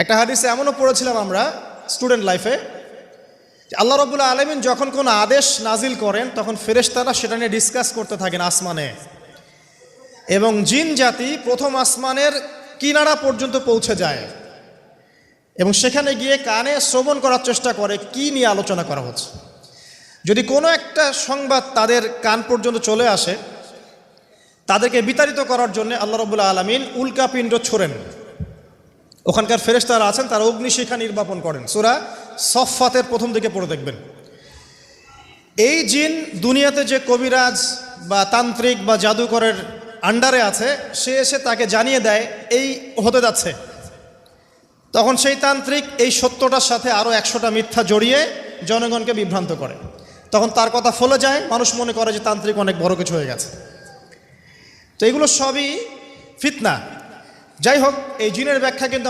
একটা হাদিসে এমনও পড়েছিলাম আমরা স্টুডেন্ট লাইফে, আল্লাহ রাব্বুল আলামিন যখন কোনো আদেশ নাজিল করেন তখন ফেরেশতারা সেটা নিয়ে ডিসকাস করতে থাকেন আসমানে, এবং জিন জাতি প্রথম আসমানের কিনারা পর্যন্ত পৌঁছে যায় এবং সেখানে গিয়ে কানে শ্রবণ করার চেষ্টা করে কি নিয়ে আলোচনা করা হচ্ছে। যদি কোনো একটা সংবাদ তাদের কান পর্যন্ত চলে আসে, তাদেরকে বিতাড়িত করার জন্য আল্লাহ রাব্বুল আলামিন উল্কাপিণ্ড ছোড়েন। ওখানকার ফেরেশতারা আছেন, তারা অগ্নিশিখা নির্বাপন করেন। সূরা সফফাতের প্রথম দিকে পড়ে দেখবেন। এই জিন দুনিয়াতে যে কবিরাজ বা তান্ত্রিক বা জাদুকরের আন্ডারে আছে, সে এসে তাকে জানিয়ে দেয় এই হতে যাচ্ছে। তখন সেই তান্ত্রিক এই সত্যটার সাথে আরও 100টা মিথ্যা জড়িয়ে জনগণকে বিভ্রান্ত করে। তখন তার কথা ফলে যায়, মানুষ মনে করে যে তান্ত্রিক অনেক বড় কিছু হয়ে গেছে। তো এগুলো সবই ফিতনা। যাই হোক, এই জিনের ব্যাখ্যা কিন্তু